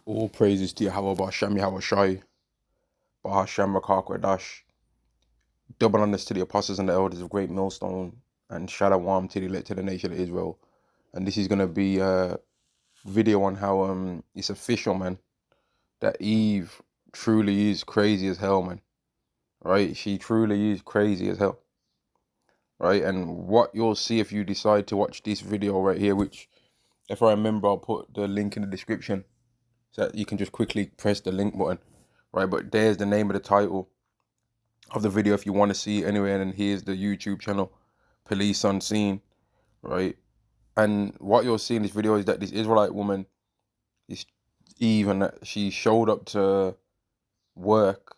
All praises to Yahweh Ba'Shem Yahweh Shai, Ba'Shem Rakak double honors to the apostles and the elders of Great Millstone, and Shalom to the elect to the nation of Israel. And this is going to be a video on how it's official, man, that Eve truly is crazy as hell, man. Right? She truly is crazy as hell. Right? And what you'll see if you decide to watch this video right here, which, if I remember, I'll put the link in the description so that you can just quickly press the link button. Right? But there's the name of the title of the video if you want to see it anyway. And then here's the YouTube channel, Police Unseen, right? And what you'll see in this video is that this Israelite woman is Eve, and that she showed up to work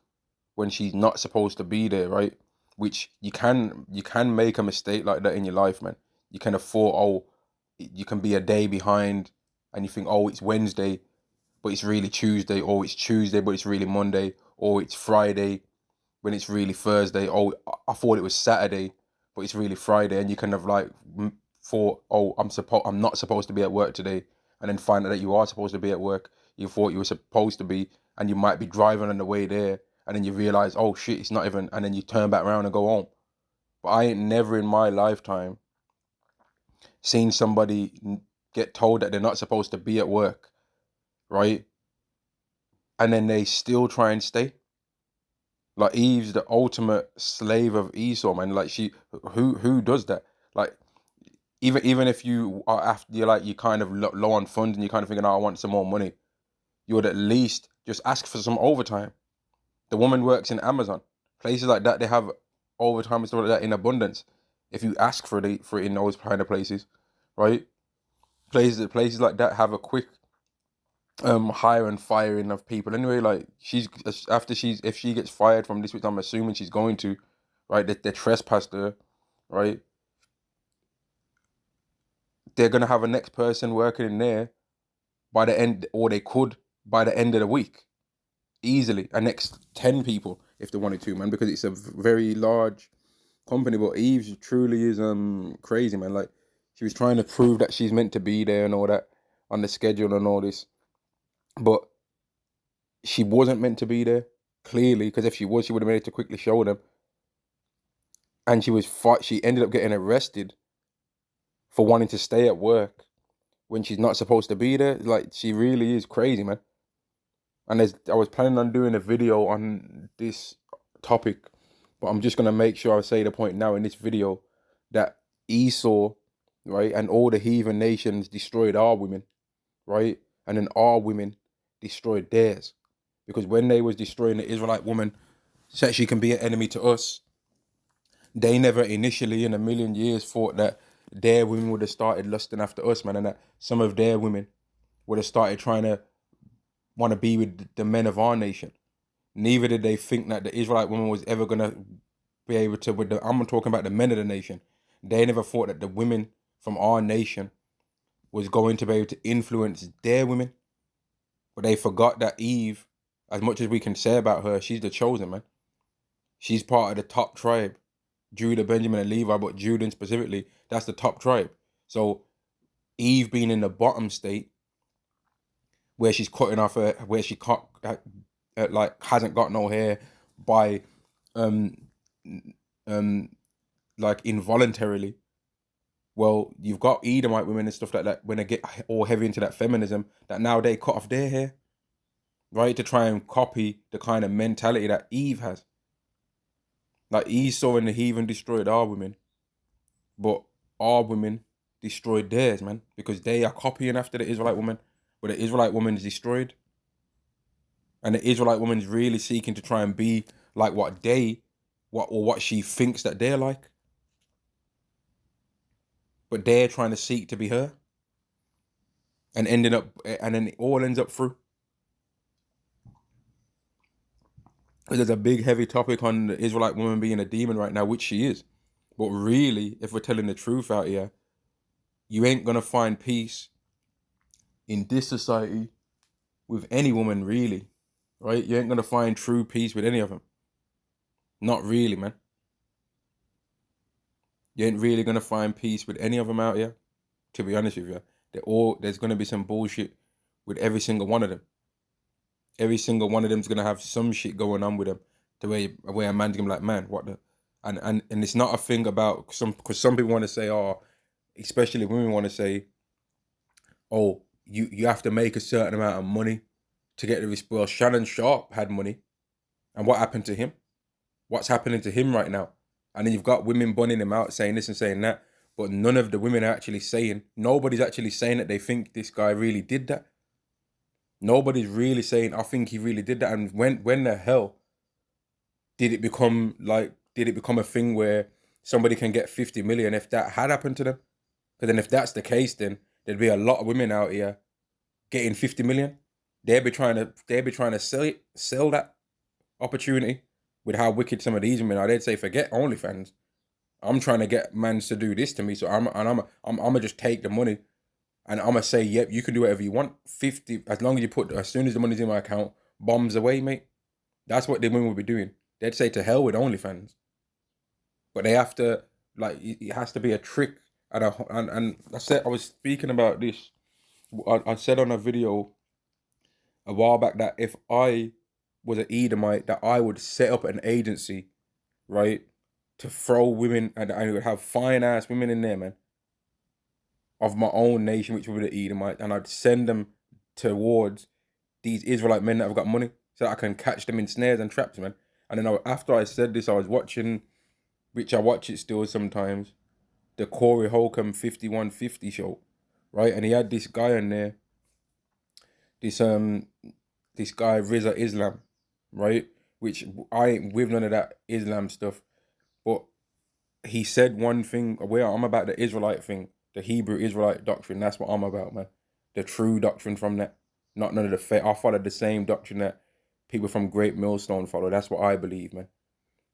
when she's not supposed to be there, right? Which you can make a mistake like that in your life, man. You can afford, oh, you can be a day behind, and you think, oh, it's Wednesday, but it's really Tuesday, or it's Tuesday, but it's really Monday, or it's Friday when it's really Thursday. Oh, I thought it was Saturday, but it's really Friday, and you kind of like thought, oh, I'm not supposed to be at work today, and then find out that you are supposed to be at work. You thought you were supposed to be, and you might be driving on the way there, and then you realize, oh shit, it's not even, and then you turn back around and go home. But I ain't never in my lifetime seen somebody get told that they're not supposed to be at work, right? And then they still try and stay. Like Eve's the ultimate slave of Esau, man. Like who does that? Like even if you are after you kind of low on funds and you're kind of thinking, oh, I want some more money, you would at least just ask for some overtime. The woman works in Amazon, places like that. They have overtime and stuff like that in abundance. If you ask for it in those kind of places, right? Places like that have a quick hire and firing of people anyway. Like if she gets fired from this, which I'm assuming she's going to, right, they trespassed her, right, they're gonna have a next person working in there by the end, or they could by the end of the week, easily a next 10 people if they wanted to, man, because it's a very large company. But Eve truly is crazy, man. Like, she was trying to prove that she's meant to be there and all that on the schedule and all this, but she wasn't meant to be there, clearly, because if she was, she would have made it to quickly show them. And she ended up getting arrested for wanting to stay at work when she's not supposed to be there. Like, she really is crazy, man. And I was planning on doing a video on this topic, but I'm just gonna make sure I say the point now in this video that Esau, right, and all the heathen nations destroyed our women, right, and then our women destroyed theirs. Because when they was destroying the Israelite woman, so she can be an enemy to us, they never initially in a million years thought that their women would have started lusting after us, man, and that some of their women would have started trying to want to be with the men of our nation. Neither did they think that the Israelite woman was ever gonna be able to. I'm talking about the men of the nation. They never thought that the women from our nation was going to be able to influence their women. But they forgot that Eve, as much as we can say about her, she's the chosen, man. She's part of the top tribe, Judah, Benjamin, and Levi, but Judah specifically, that's the top tribe. So Eve being in the bottom state, where she's cutting off her, where she cut, like hasn't got no hair by, um, like involuntarily. Well, you've got Edomite women and stuff like that when they get all heavy into that feminism, that now they cut off their hair, right, to try and copy the kind of mentality that Eve has. Like, Esau and the heathen destroyed our women, but our women destroyed theirs, man, because they are copying after the Israelite woman, but the Israelite woman is destroyed. And the Israelite woman is really seeking to try and be like what she thinks that they're like. But they're trying to seek to be her. And then it all ends up through. There's a big heavy topic on the Israelite woman being a demon right now, which she is. But really, if we're telling the truth out here, you ain't gonna find peace in this society with any woman, really, right? You ain't gonna find true peace with any of them. Not really, man. You ain't really gonna find peace with any of them out here. To be honest with you, there's gonna be some bullshit with every single one of them. Every single one of them's gonna have some shit going on with them. The way a man's gonna be like, man, what the, and it's not a thing about some, because some people want to say, oh, especially women want to say, oh, you have to make a certain amount of money to get the respect. Well, Shannon Sharp had money, and what happened to him? What's happening to him right now? And then you've got women bunning him out, saying this and saying that, but none of the women are actually saying. Nobody's actually saying that they think this guy really did that. Nobody's really saying, I think he really did that. And when the hell did it become a thing where somebody can get 50 million if that had happened to them? Because then if that's the case, then there'd be a lot of women out here getting 50 million. They'd be trying to sell that opportunity with how wicked some of these women are. They'd say, forget OnlyFans. I'm trying to get mans to do this to me. So I'm gonna just take the money and I'm gonna say, yep, you can do whatever you want. 50, as long as you as soon as the money's in my account, bombs away, mate. That's what the women would be doing. They'd say to hell with OnlyFans. But they have to, like, it has to be a trick. And I was speaking about this. I said on a video a while back that if I was an Edomite, that I would set up an agency, right, to throw women, and I would have fine ass women in there, man, of my own nation, which would be the Edomite, and I'd send them towards these Israelite men that have got money, so that I can catch them in snares and traps, man. And then after I said this, I was watching, which I watch it still sometimes, the Corey Holcomb 5150 show, right? And he had this guy in there, this guy Rizza Islam, right? Which I ain't with none of that Islam stuff, but he said one thing. Where I'm about the Israelite thing, the Hebrew Israelite doctrine. That's what I'm about, man. The true doctrine from that, not none of the fake. I follow the same doctrine that people from Great Millstone follow. That's what I believe, man.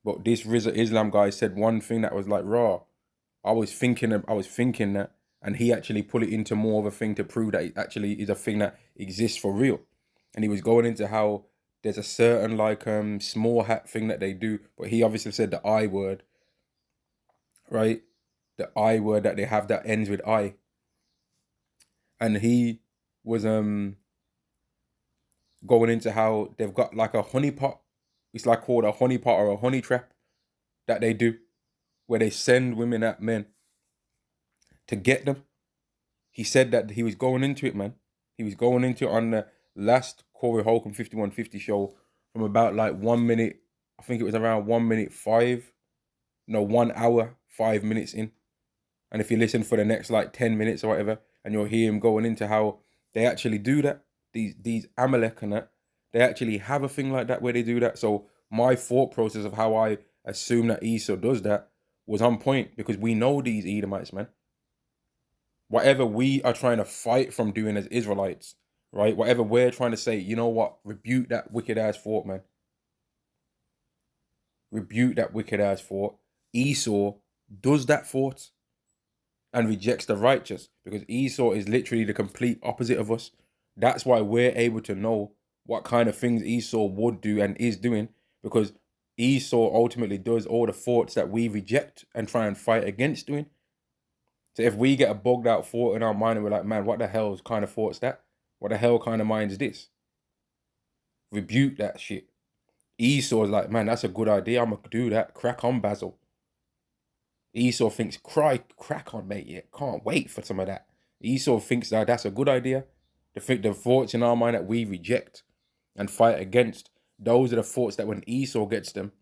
But this Rizza Islam guy said one thing that was like raw. I was thinking that, and he actually put it into more of a thing to prove that it actually is a thing that exists for real. And he was going into how there's a certain like small hat thing that they do, but he obviously said the I word, right? The I word that they have that ends with I. And he was going into how they've got like a honey pot. It's like called a honey pot or a honey trap that they do, where they send women at men to get them. He said that he was going into it, man. He was going into it on the last Corey Holcomb 5150 show from about like 1 minute. I think it was around 1 minute 5. No, 1 hour 5 minutes in. And if you listen for the next like 10 minutes or whatever, and you'll hear him going into how they actually do that, these Amalek and that, they actually have a thing like that where they do that. So my thought process of how I assume that Esau does that was on point, because we know these Edomites, man. Whatever we are trying to fight from doing as Israelites, right? Whatever we're trying to say, you know what? Rebuke that wicked ass thought, man. Rebuke that wicked ass thought. Esau does that thought and rejects the righteous, because Esau is literally the complete opposite of us. That's why we're able to know what kind of things Esau would do and is doing, because Esau ultimately does all the thoughts that we reject and try and fight against doing. So if we get a bugged out thought in our mind and we're like, man, what the hell kind of thought's that? What the hell kind of mind is this? Rebuke that shit. Esau's like, man, that's a good idea. I'm going to do that. Crack on, Basil. Esau thinks, crack on, mate. Yeah, can't wait for some of that. Esau thinks that that's a good idea. The thoughts in our mind that we reject and fight against, those are the thoughts that when Esau gets them,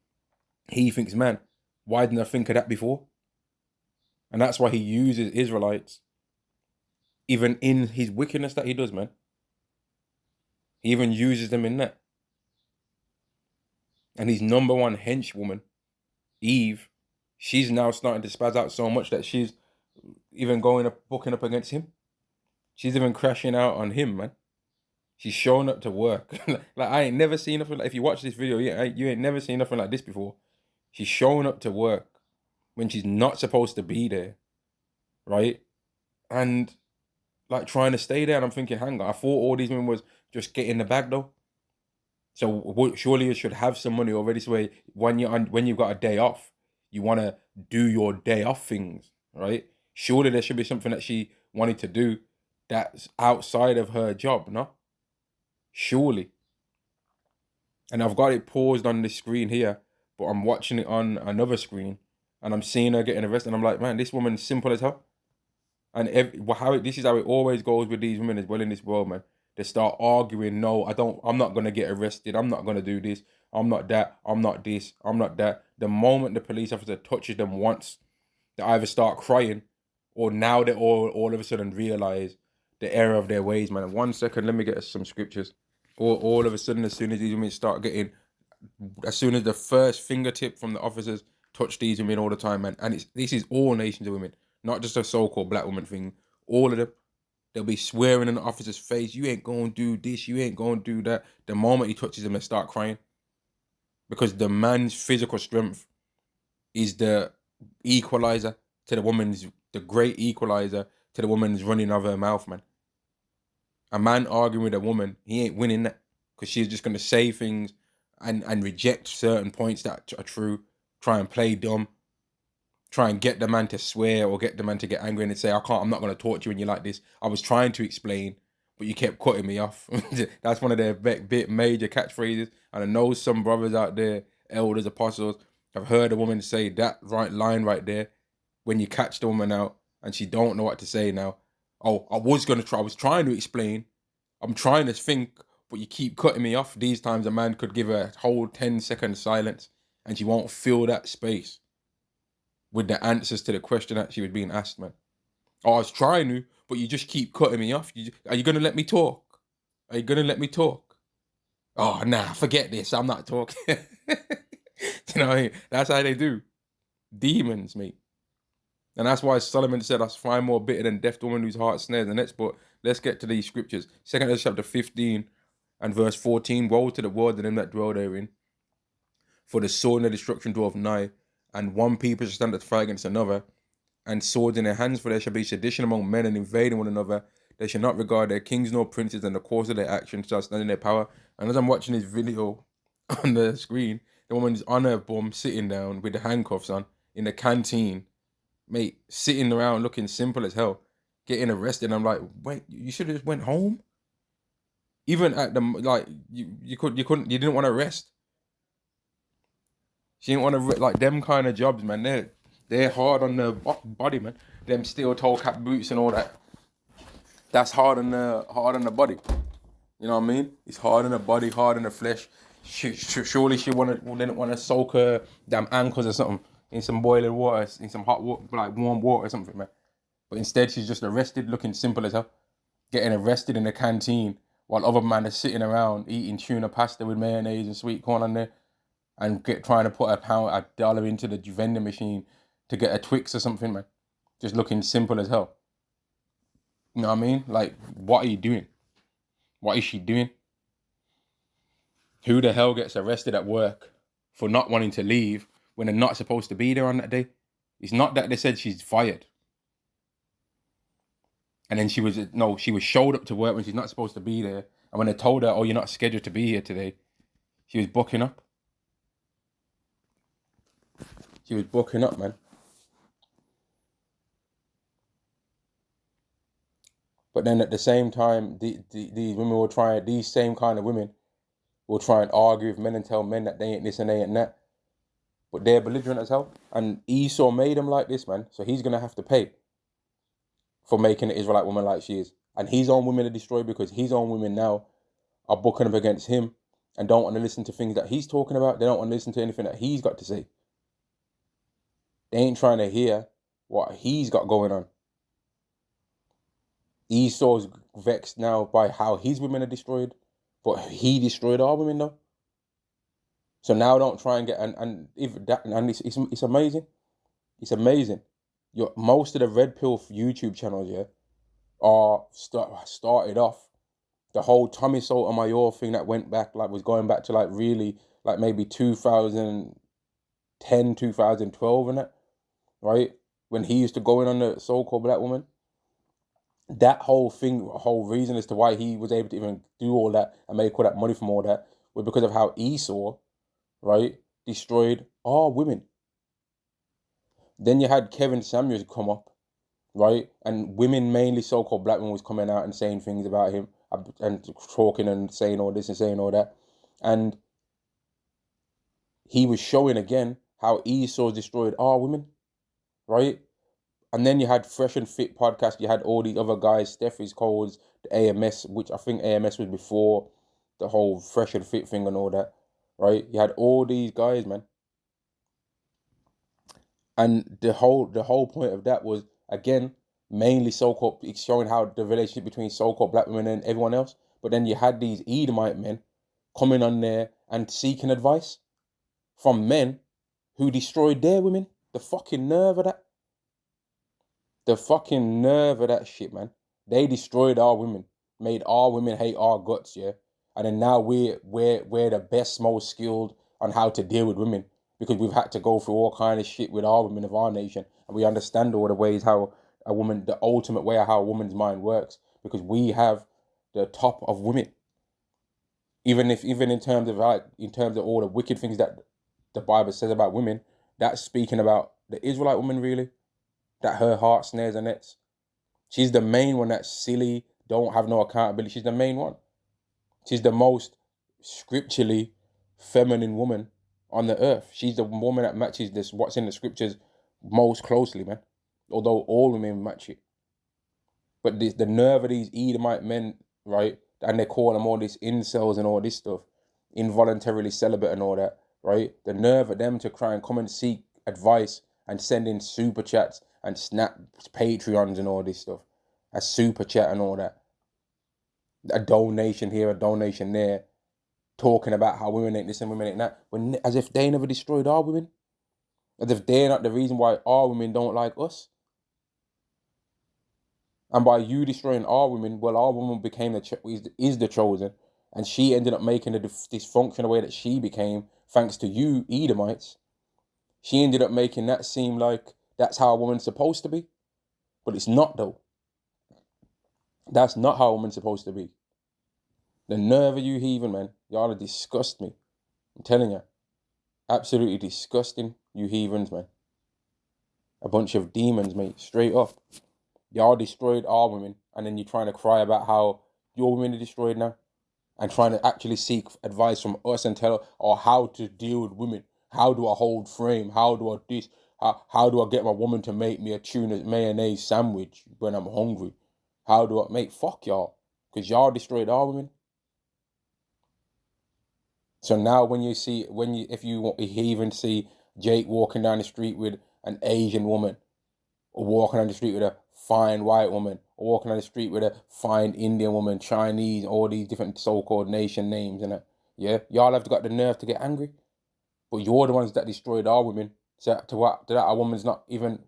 he thinks, man, why didn't I think of that before? And that's why he uses Israelites, even in his wickedness that he does, man. He even uses them in that. And his number one henchwoman, Eve, she's now starting to spaz out so much that she's even booking up against him. She's even crashing out on him, man. She's showing up to work. Like, I ain't never seen nothing like, if you watch this video, you ain't never seen nothing like this before. She's showing up to work when she's not supposed to be there, right? And like trying to stay there. And I'm thinking, hang on, I thought all these women was just getting the bag though. So surely you should have some money already. So when you've got a day off, you want to do your day off things, right? Surely there should be something that she wanted to do that's outside of her job, no? Surely. And I've got it paused on this screen here, but I'm watching it on another screen, and I'm seeing her getting arrested. And I'm like, man, this woman's simple as hell. And this is how it always goes with these women as well in this world, man. They start arguing. No, I'm not gonna get arrested. I'm not gonna do this. I'm not that. I'm not this. I'm not that. The moment the police officer touches them once, they either start crying, or now they all of a sudden realize the error of their ways, man. 1 second, let me get us some scriptures. All of a sudden, as soon as these women start getting, as soon as the first fingertip from the officers touch these women all the time, man. And this is all nations of women, not just a so-called black woman thing. All of them, they'll be swearing in the officer's face, "You ain't gonna do this, you ain't gonna do that." The moment he touches them, they start crying, because the man's physical strength is the equalizer to the woman's, the great equalizer to the woman's running of her mouth, man. A man arguing with a woman, he ain't winning that, because she's just gonna say things and reject certain points that are true, try and play dumb, try and get the man to swear or get the man to get angry and say, I'm not gonna talk to you when you're like this. I was trying to explain, but you kept cutting me off. That's one of their bit major catchphrases. And I know some brothers out there, elders, apostles, have heard a woman say that right line right there, when you catch the woman out and she don't know what to say now. Oh, I was trying to explain. I'm trying to think, but you keep cutting me off. These times a man could give a whole 10-second silence and she won't fill that space with the answers to the question that she was being asked, man. Oh, I was trying to, but you just keep cutting me off. Are you going to let me talk? Are you going to let me talk? Oh, nah, forget this. I'm not talking. You know what I mean? That's how they do. Demons, mate. And that's why Solomon said, I find more bitter than deaf woman whose heart snares the nets. But let's get to these scriptures. 2 chapter 15 and verse 14. Woe to the world and them that dwell therein. For the sword and the destruction dwelleth nigh, and one people shall stand to fight against another, and swords in their hands, for there shall be sedition among men and invading one another. They shall not regard their kings nor princes, and the course of their actions shall stand in their power. And as I'm watching this video on the screen, the woman's on her bum, sitting down with the handcuffs on in the canteen, mate, sitting around looking simple as hell, getting arrested. I'm like, wait, you should have just went home. Even at the you didn't want to arrest. She didn't want to like them kind of jobs, man. They're hard on the body, man. Them steel toe cap boots and all that. That's hard on the body. You know what I mean? It's hard on the body, hard on the flesh. Surely she didn't want to soak her damn ankles or something in some boiling water, in some hot water, like warm water or something, man. But instead, she's just arrested, looking simple as hell, getting arrested in the canteen while other men are sitting around eating tuna pasta with mayonnaise and sweet corn on there, and trying to put a dollar into the vending machine to get a Twix or something, man. Just looking simple as hell. You know what I mean? Like, what are you doing? What is she doing? Who the hell gets arrested at work for not wanting to leave when they're not supposed to be there on that day? It's not that they said she's fired. And then she was showed up to work when she's not supposed to be there. And when they told her, oh, you're not scheduled to be here today, she was booking up. She was booking up, man. But then at the same time, these women will try, these same kind of women will try and argue with men and tell men that they ain't this and they ain't that. But they're belligerent as hell. And Esau made them like this, man. So he's going to have to pay for making an Israelite woman like she is. And his own women are destroyed because his own women now are booking up against him and don't want to listen to things that he's talking about. They don't want to listen to anything that he's got to say. They ain't trying to hear what he's got going on. Esau's vexed now by how his women are destroyed, but he destroyed our women though. So now don't try and get and if that and it's amazing. It's amazing. Most of the red pill YouTube channels, yeah, are started off the whole Tommy Sotomayor thing that went back, like was going back to like really like maybe 2010, 2012 and that, right? When he used to go in on the so-called black woman. That whole thing, whole reason as to why he was able to even do all that and make all that money from all that was because of how Esau, right, destroyed all women. Then you had Kevin Samuels come up, right, and women, mainly so-called black women, was coming out and saying things about him and talking and saying all this and saying all that. And he was showing again how Esau destroyed our women, right? And then you had Fresh and Fit podcast. You had all these other guys, Steffi's Coles, the AMS, which I think AMS was before the whole Fresh and Fit thing and all that, right? You had all these guys, man. And the whole point of that was, again, mainly so-called, it's showing how the relationship between so-called black women and everyone else. But then you had these Edomite men coming on there and seeking advice from men who destroyed their women. The fucking nerve of that. The fucking nerve of that shit, man. They destroyed our women, made our women hate our guts, yeah. And then now we're the best, most skilled on how to deal with women because we've had to go through all kind of shit with our women of our nation, and we understand all the ways how a woman, the ultimate way of how a woman's mind works, because we have the top of women. Even in terms of all the wicked things that the Bible says about women, that's speaking about the Israelite woman, really. That her heart snares and nets. She's the main one that's silly, don't have no accountability. She's the main one. She's the most scripturally feminine woman on the earth. She's the woman that matches this, what's in the scriptures most closely, man. Although all women match it. But the nerve of these Edomite men, right? And they call them all these incels and all this stuff, involuntarily celibate and all that, right? The nerve of them to try and come and seek advice and send in super chats and snap Patreons and all this stuff, a super chat and all that, a donation here, a donation there, talking about how women ain't this and women ain't that, as if they never destroyed our women, as if they're not the reason why our women don't like us. And by you destroying our women, well, our woman became is the chosen, and she ended up making the dysfunction the way that she became, thanks to you, Edomites. She ended up making that seem like that's how a woman's supposed to be. But it's not, though. That's not how a woman's supposed to be. The nerve of you heathen, man. Y'all disgust me. I'm telling you. Absolutely disgusting, you heathens, man. A bunch of demons, mate. Straight up. Y'all destroyed our women, and then you're trying to cry about how your women are destroyed now, and trying to actually seek advice from us and tell or how to deal with women. How do I hold frame? How do I this? How do I get my woman to make me a tuna mayonnaise sandwich when I'm hungry? How do I make fuck y'all? Because y'all destroyed our women. So now if you even see Jake walking down the street with an Asian woman, or walking on the street with a fine white woman, or walking on the street with a fine Indian woman, Chinese, all these different so-called nation names and that. Yeah, y'all have got the nerve to get angry, but you're the ones that destroyed our women. So to that, our woman's not even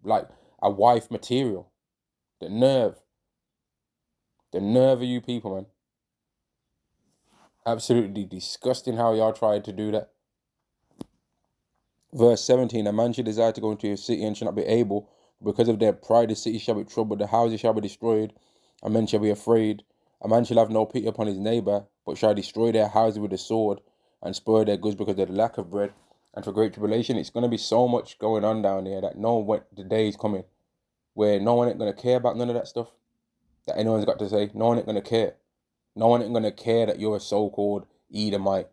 like a wife material. The nerve of you people, man. Absolutely disgusting how y'all tried to do that. Verse 17, a man should desire to go into a city and shall not be able, because of their pride the city shall be troubled, the houses shall be destroyed, and men shall be afraid. A man shall have no pity upon his neighbour, but shall destroy their houses with the sword, and spoil their goods because of the lack of bread, and for great tribulation. It's going to be so much going on down there that the day is coming where no one ain't going to care about none of that stuff that anyone's got to say. No one ain't going to care. No one ain't going to care that you're a so-called Edomite.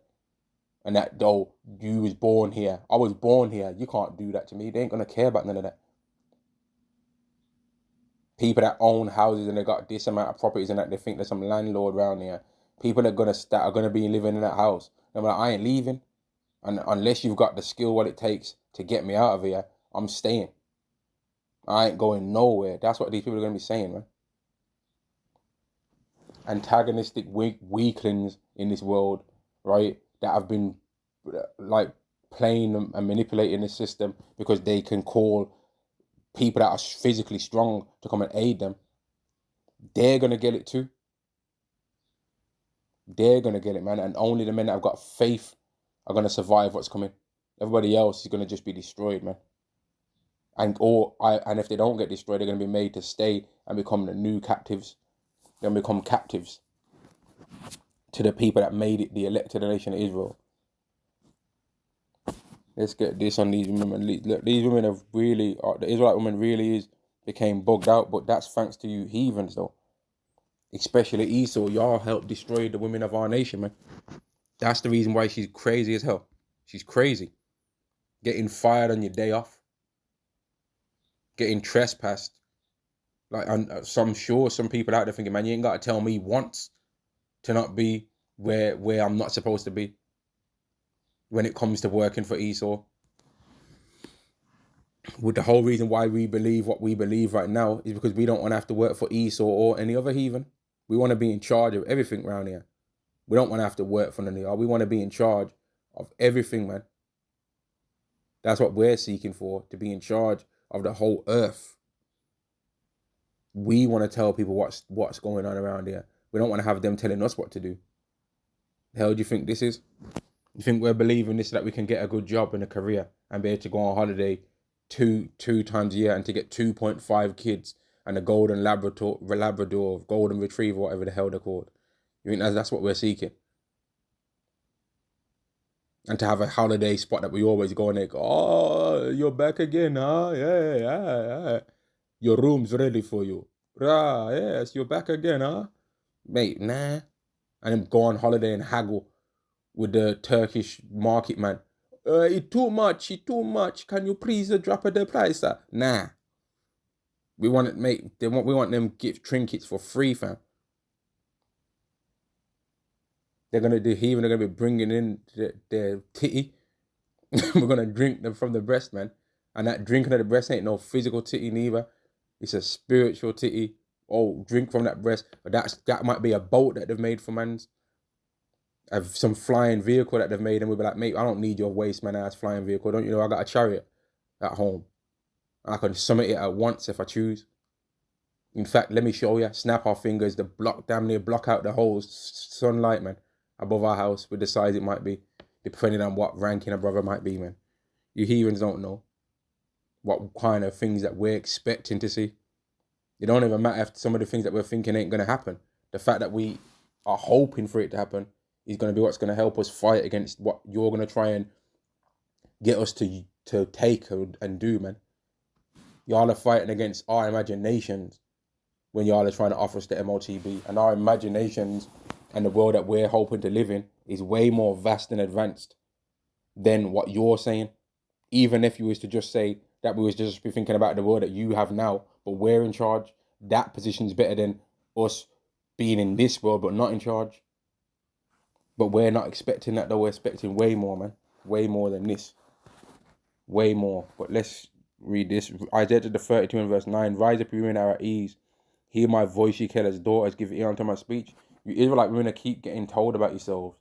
And that, though, you was born here. I was born here. You can't do that to me. They ain't going to care about none of that. People that own houses and they got this amount of properties and that they think there's some landlord around here. People that are gonna be living in that house. I'm like, I ain't leaving. And unless you've got the skill what it takes to get me out of here, I'm staying. I ain't going nowhere. That's what these people are going to be saying, man. Antagonistic weaklings in this world, right? That have been like playing and manipulating the system because they can call people that are physically strong to come and aid them. They're going to get it too. They're going to get it, man. And only the men that have got faith are going to survive what's coming. Everybody else is going to just be destroyed, man. And if they don't get destroyed, they're going to be made to stay and become the new captives. They're going to become captives to the people that made it the elected nation of Israel. Let's get this on these women. Look, these women have really, the Israelite woman really became bugged out, but that's thanks to you heathens, though. Especially Esau, y'all helped destroy the women of our nation, man. That's the reason why she's crazy as hell. She's crazy. Getting fired on your day off. Getting trespassed. Like, I'm sure some people out there thinking, man, you ain't got to tell me once to not be where I'm not supposed to be when it comes to working for Esau. With the whole reason why we believe what we believe right now is because we don't want to have to work for Esau or any other heathen. We want to be in charge of everything around here. We don't want to have to work for any. We want to be in charge of everything, man. That's what we're seeking for, to be in charge of the whole earth. We want to tell people what's going on around here. We don't want to have them telling us what to do. The hell do you think this is? You think we're believing this so that we can get a good job and a career and be able to go on holiday two times a year and to get 2.5 kids and a golden Labrador, golden retriever, whatever the hell they're called? You think that's what we're seeking? And to have a holiday spot that we always go and they go, oh, you're back again, huh? Yeah. Your room's ready for you. Yes, you're back again, huh? Mate, nah. And then go on holiday and haggle with the Turkish market man. It's too much. Can you please drop the price? Nah. We want it, mate. We want them gift trinkets for free, fam. They're gonna be bringing in their titty. We're gonna drink them from the breast, man. And that drinking of the breast ain't no physical titty neither. It's a spiritual titty. Oh, drink from that breast. But that might be a boat that they've made for mans. Of some flying vehicle that they've made, and we'll be like, mate, I don't need your waste man ass flying vehicle. Don't you know I got a chariot at home? I can summit it at once if I choose. In fact, let me show you. Snap our fingers, damn near block out the whole sunlight, man, above our house with the size it might be, depending on what ranking a brother might be, man. You heathens don't know what kind of things that we're expecting to see. It don't even matter if some of the things that we're thinking ain't going to happen. The fact that we are hoping for it to happen is going to be what's going to help us fight against what you're going to try and get us to take and do, man. Y'all are fighting against our imaginations when y'all are trying to offer us the MOTB. And our imaginations and the world that we're hoping to live in is way more vast and advanced than what you're saying. Even if you was to just say that we was just be thinking about the world that you have now, but we're in charge, that position is better than us being in this world but not in charge. But we're not expecting that, though. We're expecting way more, man. Way more than this. Way more. But let's read this. Isaiah 32 and verse 9. Rise up, you women are at ease. Hear my voice, ye careless daughters. Give ear unto my speech. You Israelite women keep getting told about yourselves.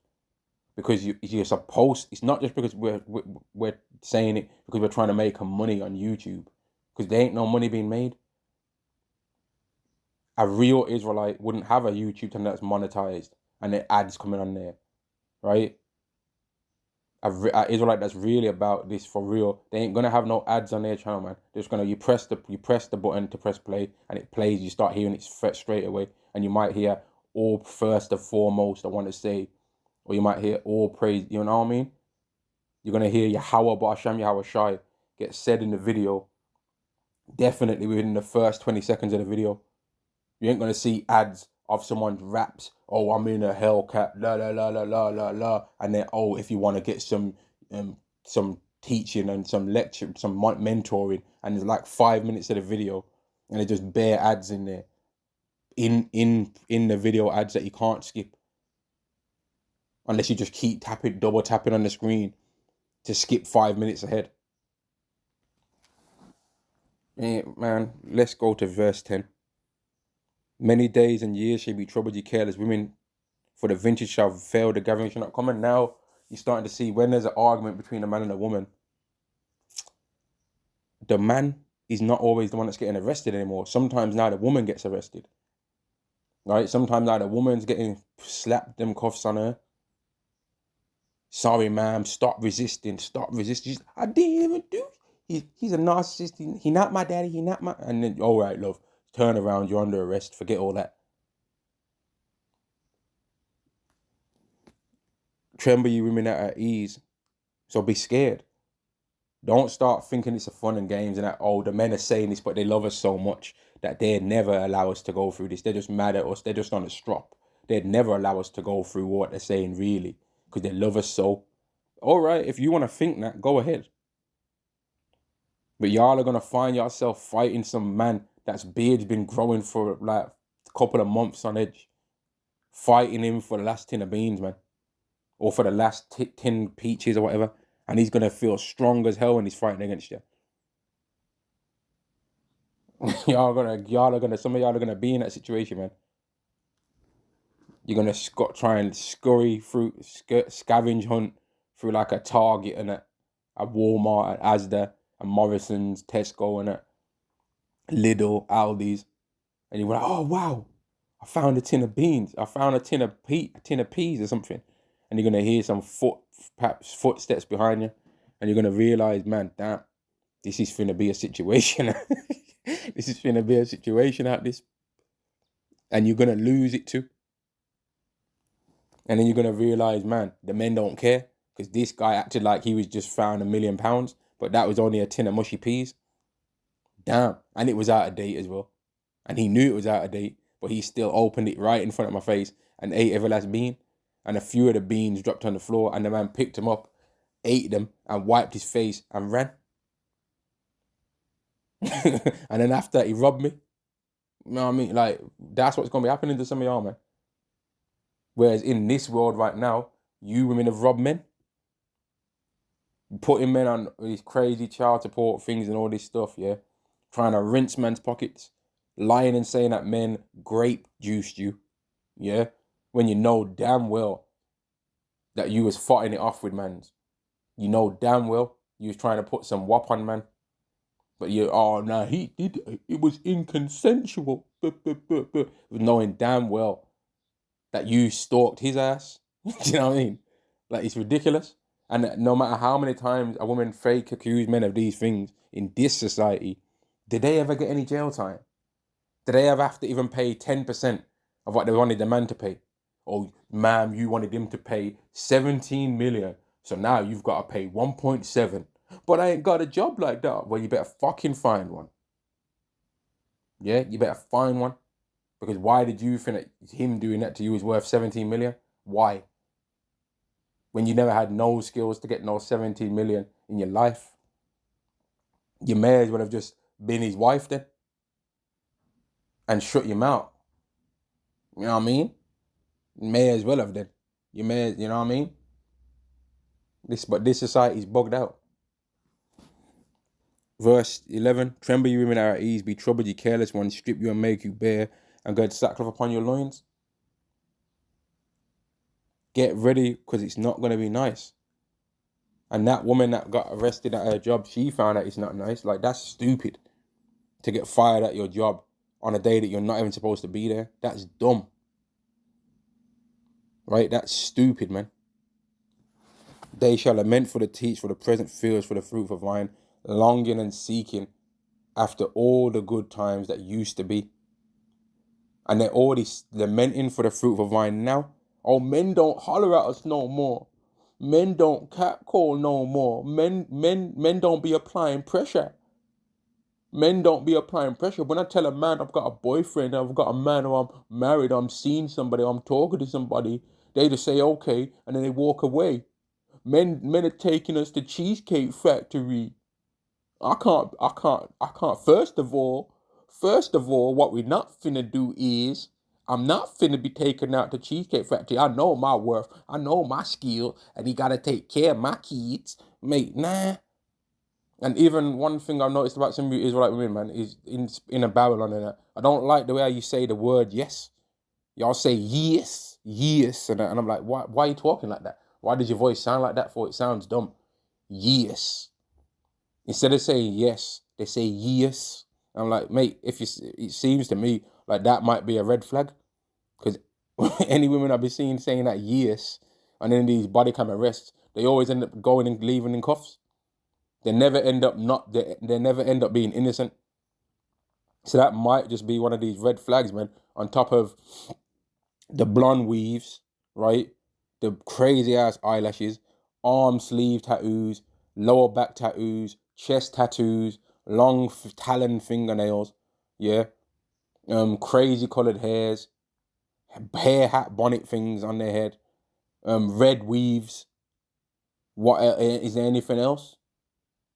Because you're supposed... It's not just because we're saying it because we're trying to make money on YouTube. Because there ain't no money being made. A real Israelite wouldn't have a YouTube channel that's monetized and the ads coming on there. Right? A Israelite that's really about this for real, they ain't gonna have no ads on their channel, man. They're just gonna you press the button to press play and it plays. You start hearing it straight away, and you might hear all first and foremost I want to say, or you might hear all praise. You know what I mean? You're gonna hear Yahweh Ba'Hashem Yahweh Shai get said in the video. Definitely within the first 20 seconds of the video. You ain't gonna see ads of someone's raps. Oh, I'm in a Hellcat, la la la la la la la, and then if you want to get some teaching and some lecture, some mentoring, and there's like 5 minutes of the video, and there's just bare ads in there, in the video ads that you can't skip, unless you just keep double tapping on the screen to skip 5 minutes ahead. Yeah, man, let's go to verse 10. Many days and years shall be troubled, ye careless women, for the vintage shall fail, the gathering shall not come. And now you're starting to see when there's an argument between a man and a woman, the man is not always the one that's getting arrested anymore. Sometimes now the woman gets arrested. Right? Sometimes now the woman's getting slapped them cuffs on her. Sorry, ma'am, stop resisting. I didn't even do it. He's a narcissist. He not my daddy. He not my... And then, all right, love. Turn around, you're under arrest. Forget all that. Tremble, you women at ease. So be scared. Don't start thinking it's a fun and games and that, the men are saying this, but they love us so much that they'd never allow us to go through this. They're just mad at us. They're just on a strop. They'd never allow us to go through what they're saying, really, because they love us so. All right, if you want to think that, go ahead. But y'all are gonna find yourself fighting some man that's beard's been growing for like a couple of months on edge, fighting him for the last tin of beans, man, or for the last tin peaches or whatever, and he's gonna feel strong as hell when he's fighting against you. Some of y'all are gonna be in that situation, man. You're gonna try and scurry through, scavenge hunt through like a Target and a Walmart, and Asda, and Morrison's, Tesco, and a Lidl, Aldi's, and you're like, oh wow, I found a tin of beans. I found a tin of peas or something, and you're gonna hear some perhaps footsteps behind you, and you're gonna realize, man, damn, this is finna be a situation. This is finna be a situation out this, and you're gonna lose it too. And then you're gonna realize, man, the men don't care because this guy acted like he was just found £1,000,000, but that was only a tin of mushy peas. Damn, and it was out of date as well, and he knew it was out of date, but he still opened it right in front of my face and ate every last bean, and a few of the beans dropped on the floor, and the man picked them up, ate them, and wiped his face and ran. And then after he robbed me. You know what I mean? Like, that's what's gonna be happening to some of y'all, man. Whereas in this world right now, you women have robbed men, putting men on these crazy child support things and all this stuff, yeah, trying to rinse men's pockets, lying and saying that men grape juiced you, yeah, when you know damn well that you was fighting it off with mans. You know damn well you was trying to put some whop on man, but you, oh no, he did, it was inconsensual, knowing damn well that you stalked his ass. Do you know what I mean? Like, it's ridiculous. And no matter how many times a woman fake accuse men of these things in this society, did they ever get any jail time? Did they ever have to even pay 10% of what they wanted the man to pay? Oh, ma'am, you wanted him to pay 17 million. So now you've got to pay 1.7. But I ain't got a job like that. Well, you better fucking find one. Yeah, you better find one. Because why did you think that him doing that to you is worth 17 million? Why? When you never had no skills to get no 17 million in your life. You may as well have just been his wife then and shut him out. You know what I mean? May as well have then. You know what I mean? But this society is bugged out. Verse 11, tremble you women are at ease, be troubled you careless ones, strip you and make you bare, and gird sackcloth upon your loins. Get ready, because it's not going to be nice. And that woman that got arrested at her job, she found out it's not nice. Like, that's stupid to get fired at your job on a day that you're not even supposed to be there. That's dumb. Right? That's stupid, man. They shall lament for the teach, for the present fields, for the fruit of the vine, longing and seeking after all the good times that used to be. And they're already lamenting for the fruit of the vine now. Oh, men don't holler at us no more. Men don't catcall no more. Men don't be applying pressure. Men don't be applying pressure. When I tell a man I've got a boyfriend, I've got a man, or I'm married, I'm seeing somebody, I'm talking to somebody, they just say okay, and then they walk away. Men are taking us to Cheesecake Factory. I can't. First of all, what we not finna do is, I'm not finna be taken out to Cheesecake Factory. I know my worth. I know my skill, and he gotta take care of my kids. Mate, nah. And even one thing I've noticed about some Israelite women, man, is in a Babylon and that. I don't like the way you say the word yes. Y'all say yes, and I'm like, why are you talking like that? Why does your voice sound like that for? It sounds dumb. Yes. Instead of saying yes, they say yes. I'm like, mate, it seems to me like that might be a red flag. Because any women I've been seeing saying that yes, and then these body cam arrests, they always end up going and leaving in cuffs. They never end up they never end up being innocent. So that might just be one of these red flags, man. On top of the blonde weaves, right? The crazy ass eyelashes, arm sleeve tattoos, lower back tattoos, chest tattoos, long talon fingernails, yeah. Crazy colored hairs, hair hat bonnet things on their head, red weaves, What is there anything else?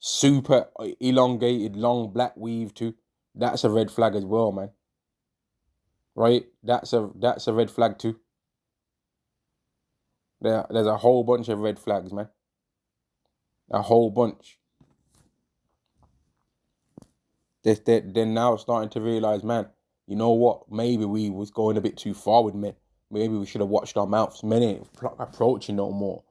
Super elongated, long black weave too. That's a red flag as well, man. Right? That's a red flag too. There's a whole bunch of red flags, man. A whole bunch. They're now starting to realize, man, you know what? Maybe we was going a bit too far with men. Maybe we should have watched our mouths. Men ain't approaching no more.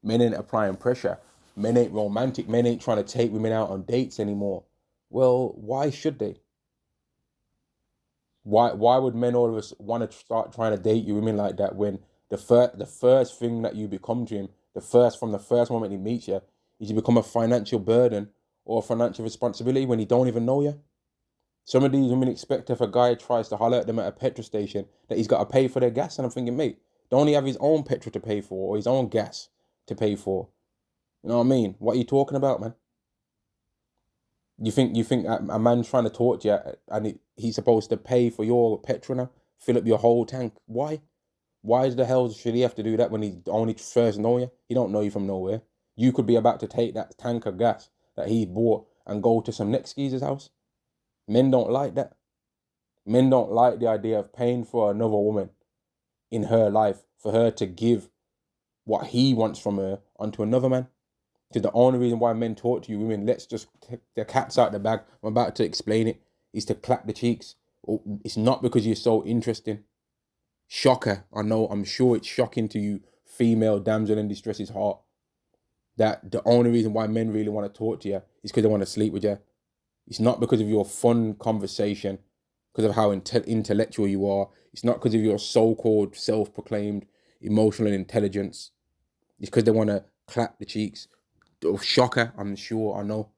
Men ain't applying pressure. Men ain't romantic. Men ain't trying to take women out on dates anymore. Well, why should they? Why would men all of us want to start trying to date you women like that when the first thing that you become to him, from the first moment he meets you, is you become a financial burden or a financial responsibility when he don't even know you? Some of these women expect if a guy tries to holler at them at a petrol station that he's got to pay for their gas, and I'm thinking, mate, don't he have his own petrol to pay for or his own gas to pay for? You know what I mean? What are you talking about, man? You think a man trying to talk to you and he's supposed to pay for your petrol now, fill up your whole tank? Why? Why the hell should he have to do that when he only first know you? He don't know you from nowhere. You could be about to take that tank of gas that he bought and go to some next geezer's house. Men don't like that. Men don't like the idea of paying for another woman in her life for her to give what he wants from her onto another man. Because the only reason why men talk to you women, let's just take the cat's out the bag, I'm about to explain it, is to clap the cheeks. It's not because you're so interesting. Shocker. I know, I'm sure it's shocking to you, female damsel in distress's heart, that the only reason why men really want to talk to you is because they want to sleep with you. It's not because of your fun conversation, because of how intellectual you are. It's not because of your so-called self-proclaimed emotional intelligence. It's because they want to clap the cheeks. Oh, shocker, I'm sure, I know.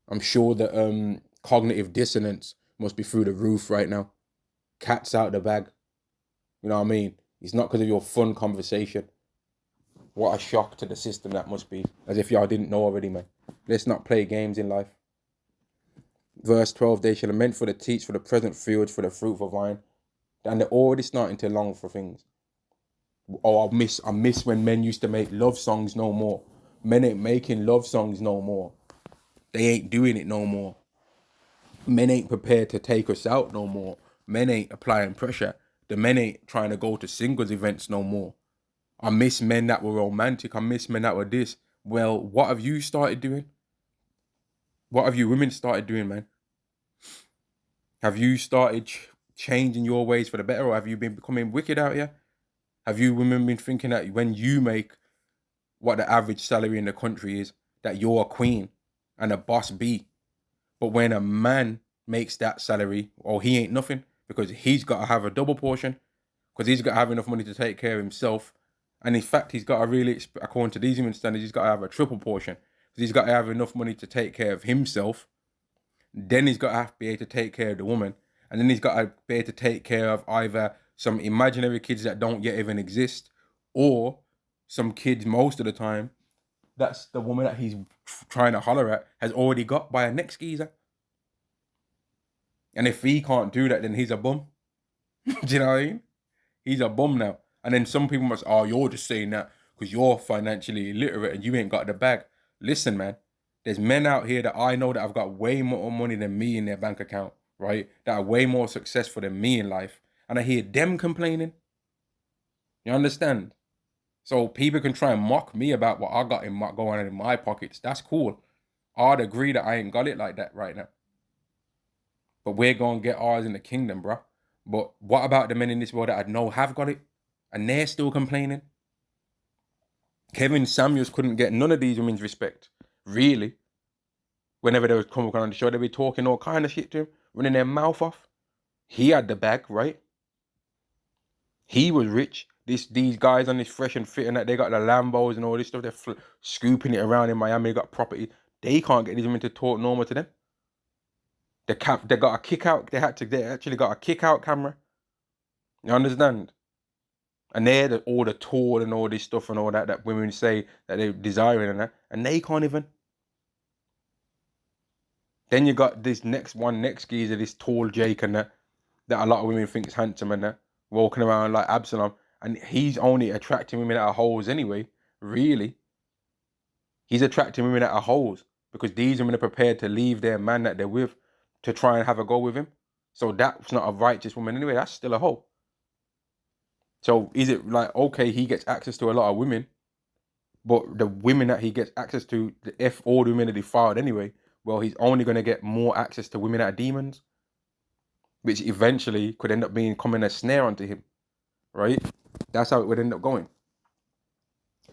I'm sure that cognitive dissonance must be through the roof right now. Cat's out the bag. You know what I mean? It's not because of your fun conversation. What a shock to the system that must be. As if y'all didn't know already, man. Let's not play games in life. Verse 12, they shall lament for the teats, for the present fields, for the fruitful vine. And they're already starting to long for things. Oh, I miss when men used to make love songs no more. Men ain't making love songs no more. They ain't doing it no more. Men ain't prepared to take us out no more. Men ain't applying pressure. The men ain't trying to go to singles events no more. I miss men that were romantic. I miss men that were this. Well, what have you started doing? What have you women started doing, man? Have you started changing your ways for the better, or have you been becoming wicked out here? Have you women been thinking that when you make what the average salary in the country is, that you're a queen and a boss bee? But when a man makes that salary, oh, he ain't nothing, because he's got to have a double portion, because he's got to have enough money to take care of himself. And in fact, he's got to really, according to these human standards, he's got to have a triple portion, because he's got to have enough money to take care of himself. Then he's got to have to be able to take care of the woman. And then he's got to be able to take care of either some imaginary kids that don't yet even exist, or some kids most of the time that's the woman that he's trying to holler at has already got by a next geezer. And if he can't do that, then he's a bum. Do you know what I mean? He's a bum now. And then some people must, oh, you're just saying that because you're financially illiterate and you ain't got the bag. Listen, man, there's men out here that I know that have got way more money than me in their bank account, right? That are way more successful than me in life. And I hear them complaining. You understand? So people can try and mock me about what I got going on in my pockets. That's cool. I'd agree that I ain't got it like that right now. But we're going to get ours in the kingdom, bro. But what about the men in this world that I know have got it? And they're still complaining? Kevin Samuels couldn't get none of these women's respect. Really. Whenever they would come on the show, they'd be talking all kind of shit to him, running their mouth off. He had the bag, right? He was rich. These guys on this fresh and fit and that, they got the Lambos and all this stuff. They're scooping it around in Miami. They got property. They can't get these women to talk normal to them. They got a kick out. They actually got a kick out camera. You understand? And they're all the tour and all this stuff and all that women say that they're desiring and that, and they can't even. Then you got this next geezer, this tall Jake and that a lot of women think is handsome and that, walking around like Absalom, and he's only attracting women that are hoes anyway, really. He's attracting women that are hoes because these women are prepared to leave their man that they're with to try and have a go with him. So that's not a righteous woman anyway. That's still a hoe. So is it like, okay, he gets access to a lot of women, but the women that he gets access to, if all the women are defiled anyway, well, he's only going to get more access to women that are demons, which eventually could end up coming a snare onto him, right? That's how it would end up going.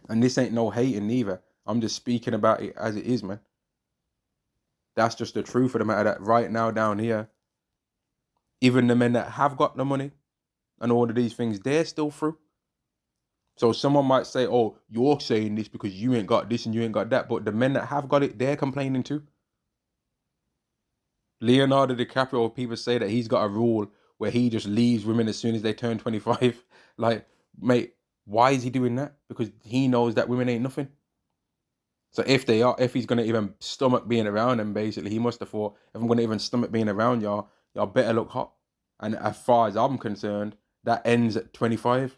And this ain't no hating neither. I'm just speaking about it as it is, man. That's just the truth of the matter, that right now down here, even the men that have got the money and all of these things, they're still through. So someone might say, oh, you're saying this because you ain't got this and you ain't got that. But the men that have got it, they're complaining too. Leonardo DiCaprio, people say that he's got a rule where he just leaves women as soon as they turn 25. Like, mate, why is he doing that? Because he knows that women ain't nothing. So if he's going to even stomach being around them, basically, he must have thought, if I'm going to even stomach being around y'all better look hot. And as far as I'm concerned, that ends at 25.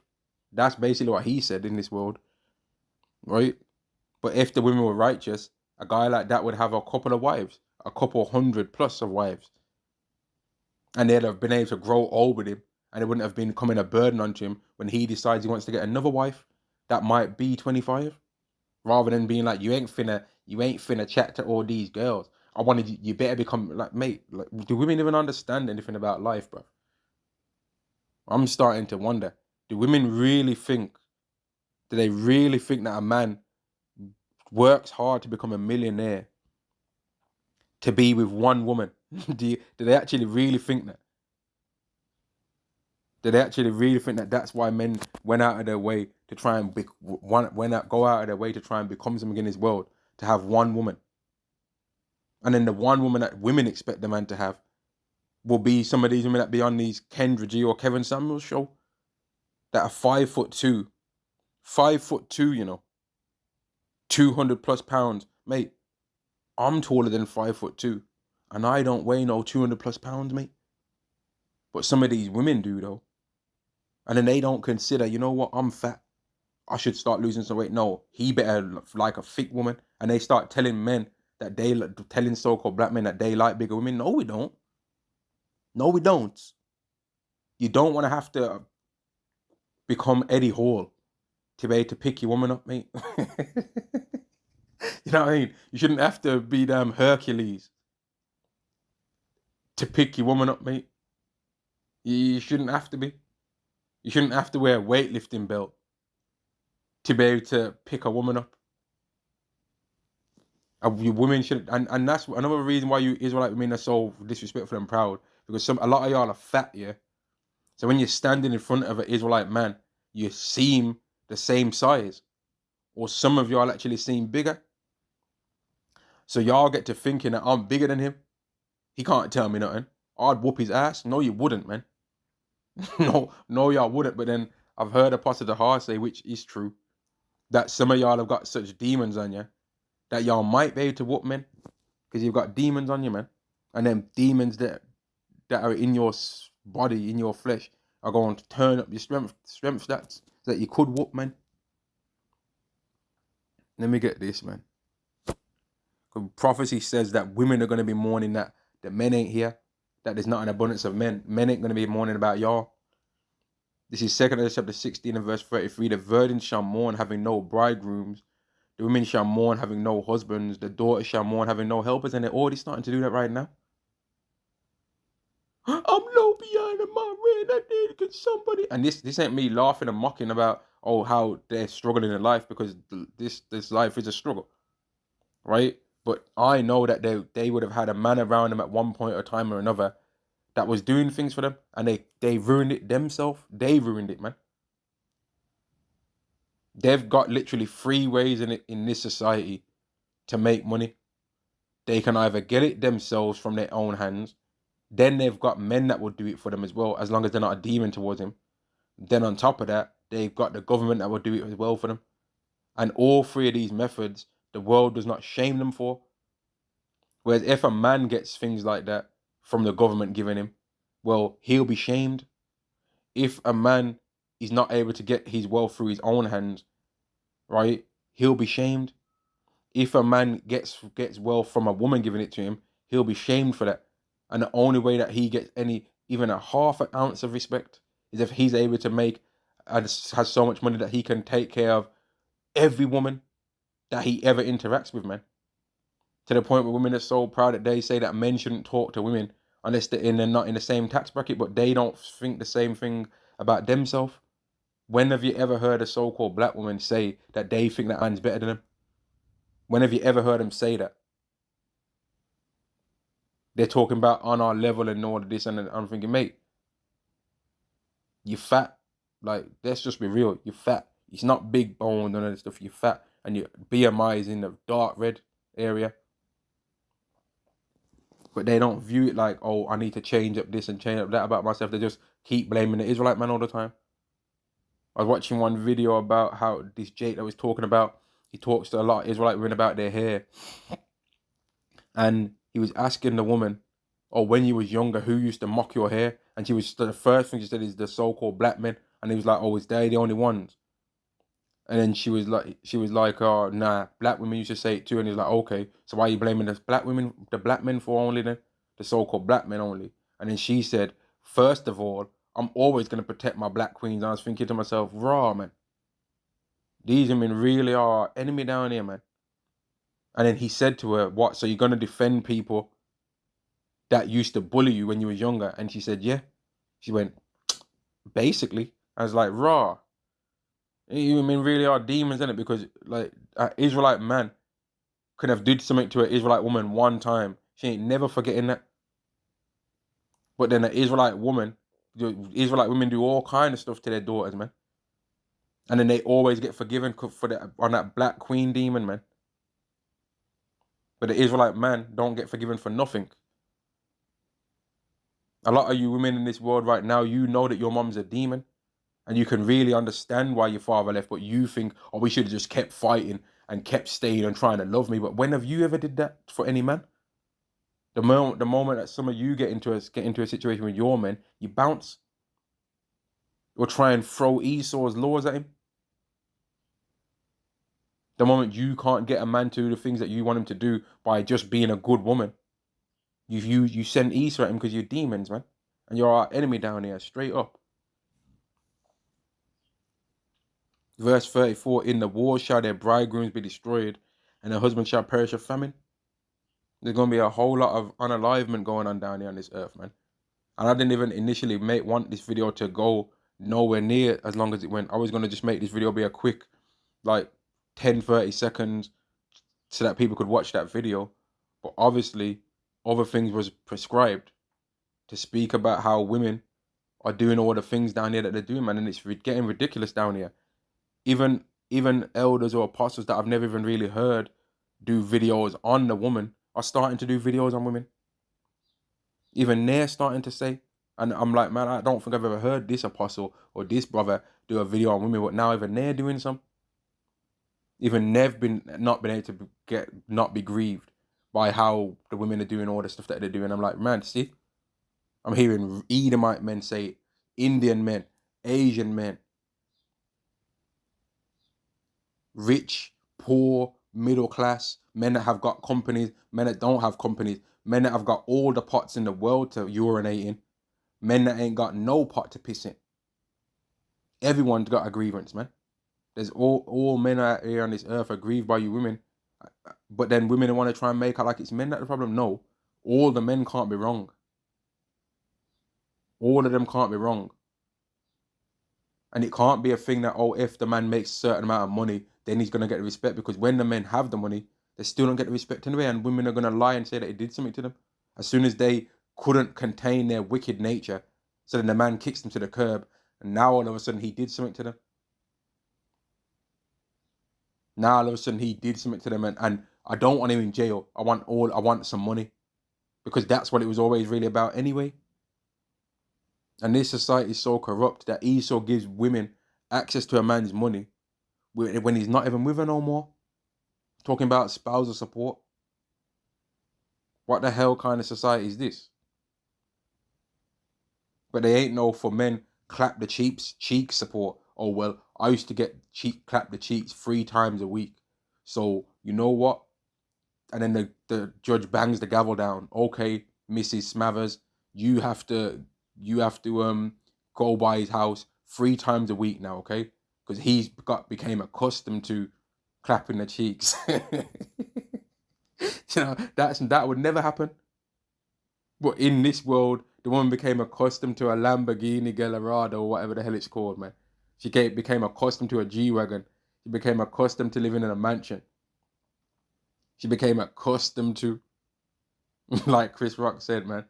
That's basically what he said in this world, right? But if the women were righteous, a guy like that would have a couple of wives, a couple 100 plus of wives. And they'd have been able to grow old with him, and it wouldn't have been coming a burden onto him when he decides he wants to get another wife that might be 25. Rather than being like, you ain't finna chat to all these girls. I wanted you better become like, mate, like, do women even understand anything about life, bro? I'm starting to wonder, do women really think, do they really think that a man works hard to become a millionaire to be with one woman? Do they actually really think that? Do they actually really think that that's why men went out of their way to try and go out of their way to try and become something in this world, to have one woman? And then the one woman that women expect the man to have will be some of these women that be on these Kendra G or Kevin Samuels show that are 5'2", 5'2", 200 plus pounds. Mate, I'm taller than 5'2", and I don't weigh no 200 plus pounds, mate. But some of these women do though. And then they don't consider, you know what, I'm fat, I should start losing some weight. No, he better look like a thick woman. And they start telling men that telling so-called black men that they like bigger women. No, we don't. No, we don't. You don't want to have to become Eddie Hall to be able to pick your woman up, mate. You know what I mean? You shouldn't have to be damn Hercules to pick your woman up, mate. You shouldn't have to be. You shouldn't have to wear a weightlifting belt to be able to pick a woman up. You women should, and that's another reason why you Israelite women are so disrespectful and proud, because a lot of y'all are fat, yeah. So when you're standing in front of an Israelite man, you seem the same size, or some of y'all actually seem bigger. So y'all get to thinking that I'm bigger than him. He can't tell me nothing. I'd whoop his ass. No, you wouldn't, man. no, y'all wouldn't. But then I've heard Apostle Dahar say, which is true, that some of y'all have got such demons on you that y'all might be able to whoop men, because you've got demons on you, man. And them demons that are in your body, in your flesh, are going to turn up your strength stats so that you could whoop, man. Let me get this, man. Prophecy says that women are going to be mourning that men ain't here, that there's not an abundance of men. Men ain't going to be mourning about y'all. This is 2 chapter 16 and verse 33. The virgins shall mourn, having no bridegrooms. The women shall mourn, having no husbands. The daughters shall mourn, having no helpers. And they're already starting to do that right now. I'm low behind my rent. I need to get somebody. And this ain't me laughing and mocking about, oh, how they're struggling in life, because this life is a struggle, right? But I know that they would have had a man around them at one point or time or another that was doing things for them, and they ruined it themselves. They ruined it, man. They've got literally three ways in this society to make money. They can either get it themselves from their own hands. Then they've got men that will do it for them as well, as long as they're not a demon towards him. Then on top of that, they've got the government that will do it as well for them. And all three of these methods, the world does not shame them for. Whereas if a man gets things like that from the government giving him, well, he'll be shamed. If a man is not able to get his wealth through his own hands, right, he'll be shamed. if a man gets wealth from a woman giving it to him, he'll be shamed for that. And the only way that he gets even a half an ounce of respect is if he's able to make and has so much money that he can take care of every woman that he ever interacts with, man. To the point where women are so proud that they say that men shouldn't talk to women unless they're not in the same tax bracket, but they don't think the same thing about themselves. When have you ever heard a so-called black woman say that they think that man's better than them? When have you ever heard them say that? They're talking about on our level and all of this, and I'm thinking, mate, you fat. Like, let's just be real. You're fat. It's not big boned and all that stuff. You're fat, and your BMI is in the dark red area. But they don't view it like, oh, I need to change up this and change up that about myself. They just keep blaming the Israelite man all the time. I was watching one video about how this Jake that was talking about, he talks to a lot of Israelite women about their hair. And he was asking the woman, oh, when you was younger, who used to mock your hair? And the first thing she said is the so-called black men. And he was like, oh, is they the only ones? And then she was like, oh, nah, black women used to say it too. And he's like, okay, so why are you blaming the black men for only the so-called black men only? And then she said, first of all, I'm always going to protect my black queens. And I was thinking to myself, raw, man. These women really are enemy down here, man. And then he said to her, what, so you're going to defend people that used to bully you when you was younger? And she said, yeah. She went, basically. I was like, raw. You mean really are demons, innit? Because like an Israelite man could have did something to an Israelite woman one time. She ain't never forgetting that. But then an Israelite women do all kind of stuff to their daughters, man. And then they always get forgiven on that black queen demon, man. But the Israelite man don't get forgiven for nothing. A lot of you women in this world right now, you know that your mom's a demon. And you can really understand why your father left, but you think, oh, we should have just kept fighting and kept staying and trying to love me. But when have you ever did that for any man? The moment that some of you get into a situation with your men, you bounce or try and throw Esau's laws at him. The moment you can't get a man to do the things that you want him to do by just being a good woman, you send Esau at him because you're demons, man. And you're our enemy down here, straight up. Verse 34, in the war shall their bridegrooms be destroyed, and their husbands shall perish of famine. There's going to be a whole lot of unalivement going on down here on this earth, man. And I didn't even initially want this video to go nowhere near as long as it went. I was going to just make this video be a quick, like, 10-30 seconds so that people could watch that video. But obviously, other things was prescribed to speak about how women are doing all the things down here that they're doing, man. And it's getting ridiculous down here. Even elders or apostles that I've never even really heard do videos on the woman are starting to do videos on women. Even they're starting to say, and I'm like, man, I don't think I've ever heard this apostle or this brother do a video on women, but now even they're doing some. Even they've not been able to not be grieved by how the women are doing all the stuff that they're doing. I'm like, man, see, I'm hearing Edomite men say it, Indian men, Asian men, rich, poor, middle class, men that have got companies, men that don't have companies, men that have got all the pots in the world to urinate in, men that ain't got no pot to piss in. Everyone's got a grievance, man. There's all men out here on this earth are grieved by you women. But then women want to try and make out like it's men that the problem. No, all the men can't be wrong. All of them can't be wrong. And it can't be a thing that, oh, if the man makes a certain amount of money, then he's going to get the respect. Because when the men have the money, they still don't get the respect anyway. And women are going to lie and say that he did something to them. As soon as they couldn't contain their wicked nature, so then the man kicks them to the curb. And now all of a sudden he did something to them. Now all of a sudden he did something to them, and I don't want him in jail. I want some money. Because that's what it was always really about anyway. And this society is so corrupt that Esau gives women access to a man's money when he's not even with her no more. Talking about spousal support. What the hell kind of society is this? But they ain't no for men clap the cheek support. Oh, well, I used to get clap the cheeks 3 times a week. So, you know what? And then the judge bangs the gavel down. Okay, Mrs. Smathers, you have to go by his house 3 times a week now, okay? Because became accustomed to clapping the cheeks. That would never happen. But in this world, the woman became accustomed to a Lamborghini Gallardo or whatever the hell it's called, man. Became accustomed to a G-Wagon. She became accustomed to living in a mansion. She became accustomed to, like Chris Rock said, man.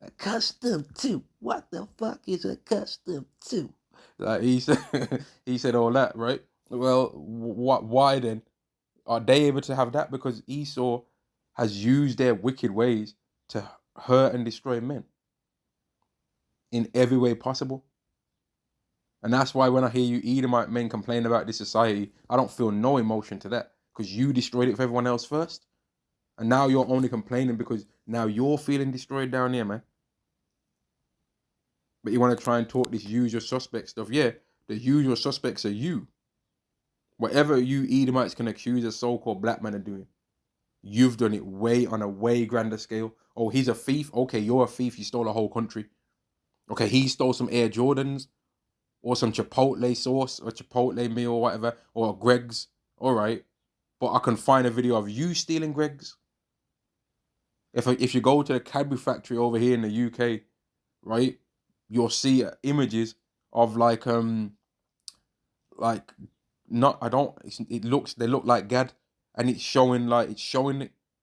Accustomed to? What the fuck is accustomed to? Like he said, he said all that, right? Well, why then are they able to have that? Because Esau has used their wicked ways to hurt and destroy men in every way possible. And that's why when I hear you Edomite men complain about this society, I don't feel no emotion to that, because you destroyed it for everyone else first. And now you're only complaining because now you're feeling destroyed down here, man. But you want to try and talk this usual suspect stuff. Yeah, the usual suspects are you. Whatever you Edomites can accuse a so-called black man of doing, you've done it on a way grander scale. Oh, he's a thief. Okay, you're a thief. You stole a whole country. Okay, he stole some Air Jordans or some Chipotle sauce or Chipotle meal or whatever, or a Greg's. All right, but I can find a video of you stealing Greg's. If you go to the Cadbury factory over here in the UK, right, you'll see images of not I don't they look like Gad, and it's showing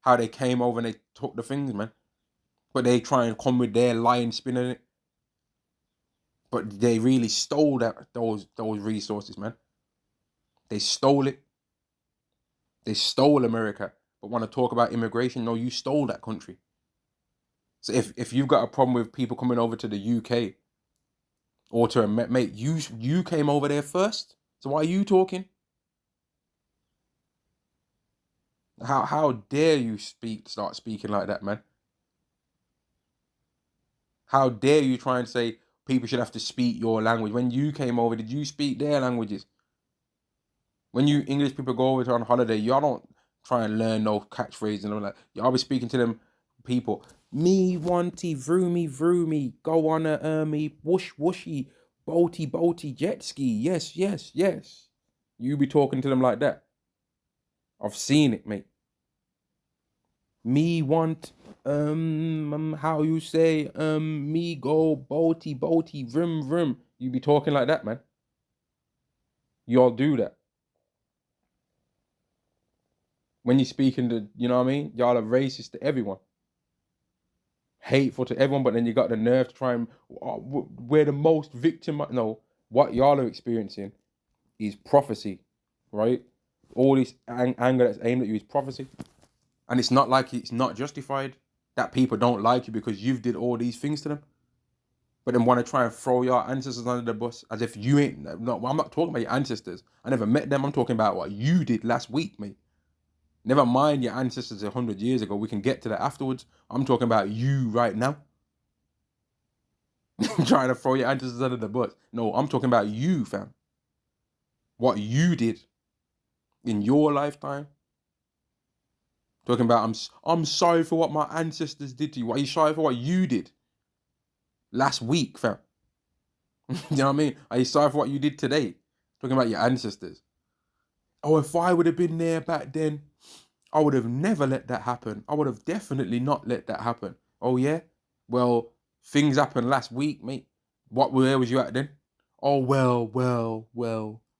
how they came over and they took the things, man. But they try and come with their lying spin on it. But they really stole those resources, man. They stole it. They stole America. But want to talk about immigration? No, you stole that country. So if you've got a problem with people coming over to the UK or to mate, you came over there first. So why are you talking? How dare you start speaking like that, man? How dare you try and say people should have to speak your language? When you came over, did you speak their languages? When you English people go over on holiday, y'all don't try and learn no catchphrases and all that. Y'all be speaking to them people. Me wanty vroomy, go on a me whoosh whooshy, boaty jet ski. Yes. You be talking to them like that. I've seen it, mate. Me want how you say me go boaty vroom. You be talking like that, man. Y'all do that. When you're speaking to, you know what I mean? Y'all are racist to everyone. Hateful to everyone, but then you got the nerve to try and, we're the most victim. No, what y'all are experiencing is prophecy, right? All this anger that's aimed at you is prophecy. And it's not like it's not justified that people don't like you because you've did all these things to them. But then want to try and throw your ancestors under the bus as if you ain't. No, I'm not talking about your ancestors. I never met them. I'm talking about what you did last week, mate. Never mind your ancestors 100 years ago. We can get to that afterwards. I'm talking about you right now. Trying to throw your ancestors under the bus. No, I'm talking about you, fam. What you did in your lifetime. Talking about I'm sorry for what my ancestors did to you. Are you sorry for what you did last week, fam? You know what I mean? Are you sorry for what you did today? Talking about your ancestors. Oh, if I would have been there back then, I would have never let that happen. I would have definitely not let that happen. Oh, yeah? Well, things happened last week, mate. Where was you at then? Oh, well.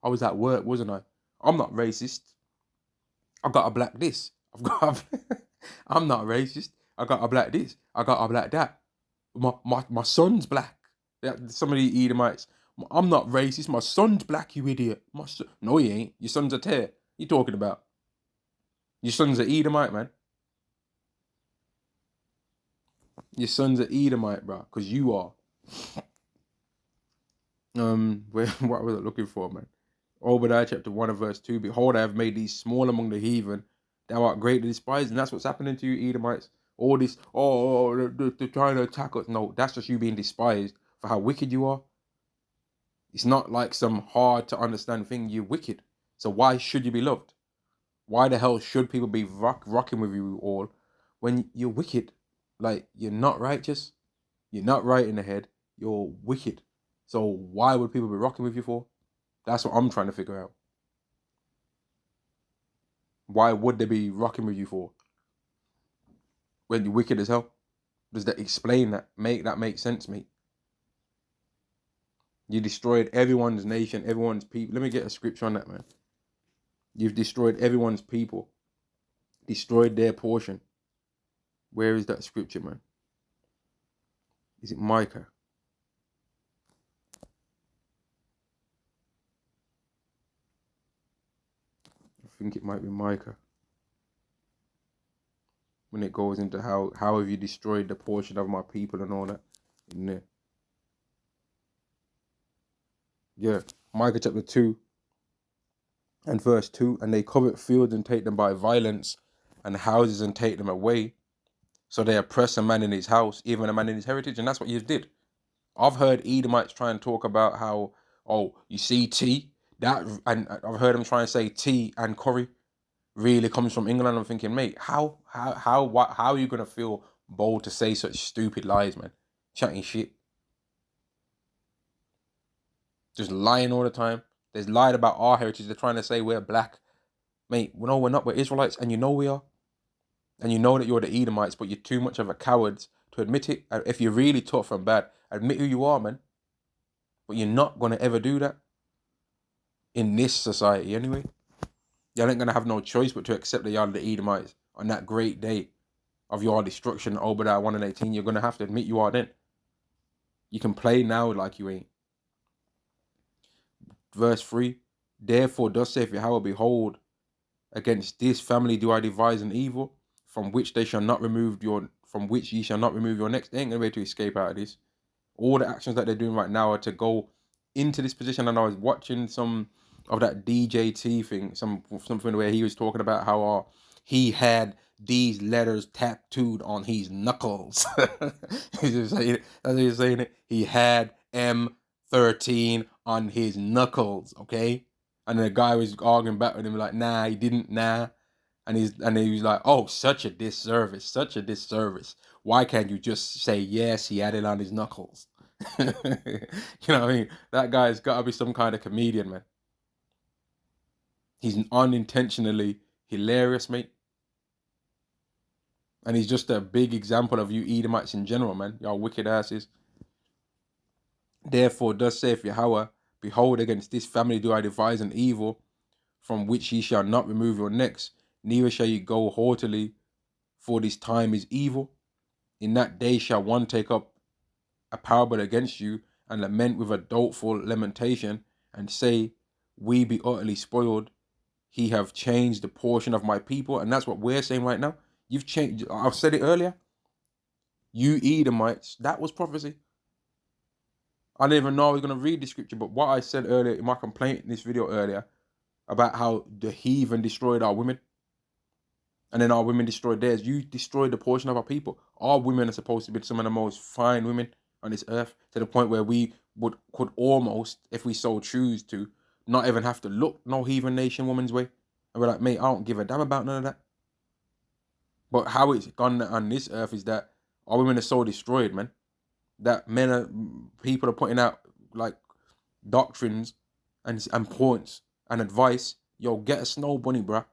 I was at work, wasn't I? I'm not racist. I got a black this. I'm not racist. I got a black this. I got a black that. My son's black. Yeah, some of the Edomites. I'm not racist. My son's black, you idiot. No, he ain't. Your son's a tear. You talking about? Your son's an Edomite, man. Your son's an Edomite, bro. Because you are. What was I looking for, man? Obadiah chapter 1 and verse 2. Behold, I have made these small among the heathen. Thou art greatly despised. And that's what's happening to you, Edomites. All this, they're trying to attack us. No, that's just you being despised for how wicked you are. It's not like some hard to understand thing. You're wicked. So why should you be loved? Why the hell should people be rocking with you all when you're wicked? Like, you're not righteous. You're not right in the head. You're wicked. So why would people be rocking with you for? That's what I'm trying to figure out. Why would they be rocking with you for? When you're wicked as hell? Does that explain that? Make that make sense, mate? You destroyed everyone's nation, everyone's people. Let me get a scripture on that, man. You've destroyed everyone's people. Destroyed their portion. Where is that scripture, man? Is it Micah? I think it might be Micah. When it goes into how have you destroyed the portion of my people and all that in there. Yeah, Micah chapter 2 and verse 2. And they covet fields and take them by violence, and houses and take them away. So they oppress a man in his house, even a man in his heritage. And that's what you did. I've heard Edomites try and talk about how, oh, you see tea, that, and I've heard them try and say tea and curry really comes from England. I'm thinking, mate, how are you gonna feel bold to say such stupid lies, man? Chatting shit, just lying all the time. They've lied about our heritage. They're trying to say we're black, mate. No, we're not. We're Israelites, and you know we are. And you know that you're the Edomites, but you're too much of a coward to admit it. And if you're really tough and bad, admit who you are, man. But you're not gonna ever do that in this society, anyway. You ain't gonna have no choice but to accept that y'all the Edomites on that great day of your destruction, Obadiah 1 and 18. You're gonna have to admit you are then. You can play now like you ain't. Verse 3. Therefore, thus saith Yahweh, behold, against this family do I devise an evil, from which ye shall not remove your next. They ain't gonna be able to escape out of this. All the actions that they're doing right now are to go into this position. And I was watching some of that DJT thing, something where he was talking about how he had these letters tattooed on his knuckles. He's saying it. That's he's saying it. He had M13 on his knuckles. Okay, and the guy was arguing back with him like, nah, he didn't. Nah. And he was like, oh, such a disservice, such a disservice. Why can't you just say yes, he had it on his knuckles? You know what I mean? That guy's got to be some kind of comedian, man. He's unintentionally hilarious, mate. And he's just a big example of you Edomites in general, man. Y'all wicked asses. Therefore, thus saith Yahweh, behold, against this family do I devise an evil, from which ye shall not remove your necks, neither shall ye go haughtily, for this time is evil. In that day shall one take up a parable against you, and lament with a doleful lamentation, and say, we be utterly spoiled. He have changed the portion of my people. And that's what we're saying right now. You've changed. I've said it earlier. You Edomites, that was prophecy. I didn't even know I was going to read the scripture, but what I said earlier in my complaint in this video earlier about how the heathen destroyed our women, and then our women destroyed theirs. You destroyed the portion of our people. Our women are supposed to be some of the most fine women on this earth, to the point where we could almost, if we so choose to, not even have to look no heathen nation woman's way. And we're like, mate, I don't give a damn about none of that. But how it's gone on this earth is that our women are so destroyed, man, that people are putting out like doctrines and points and advice. Yo, get a snow bunny, bruh.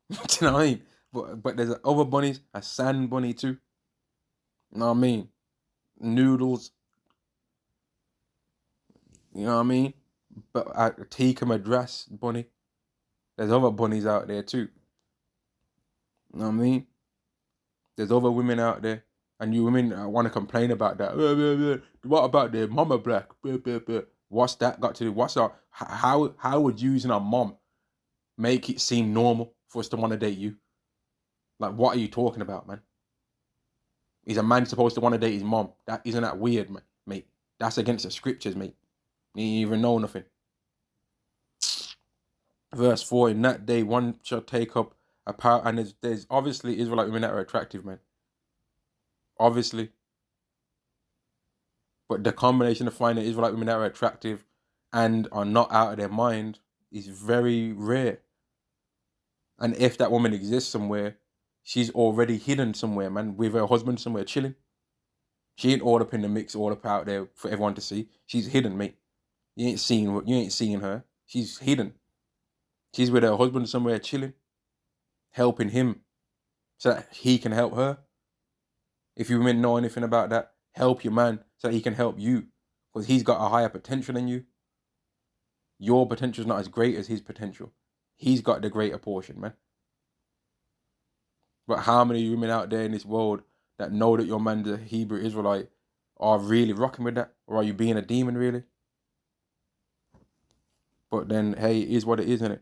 Do you know what I mean? But there's other bunnies, a sand bunny too. You know what I mean? Noodles. You know what I mean? But a tikka madras bunny. There's other bunnies out there too. You know what I mean? There's other women out there, and you women want to complain about that. What about their mama black? What's that got to do? How would using a mom make it seem normal for us to want to date you? Like, what are you talking about, man? Is a man supposed to want to date his mom? Isn't that weird, man, mate? That's against the scriptures, mate. You ain't even know nothing. Verse 4, in that day one shall take up a power, and there's obviously Israelite women that are attractive, man. Obviously. But the combination of finding Israelite women that are attractive and are not out of their mind is very rare. And if that woman exists somewhere, she's already hidden somewhere, man, with her husband somewhere chilling. She ain't all up in the mix, all up out there for everyone to see. She's hidden, mate. You ain't seeing her. She's hidden. She's with her husband somewhere chilling, helping him so that he can help her. If you women know anything about that, help your man so that he can help you, because he's got a higher potential than you. Your potential is not as great as his potential. He's got the greater portion, man. But how many women out there in this world that know that your man's a Hebrew Israelite are really rocking with that? Or are you being a demon, really? But then, hey, it is what it is, isn't it?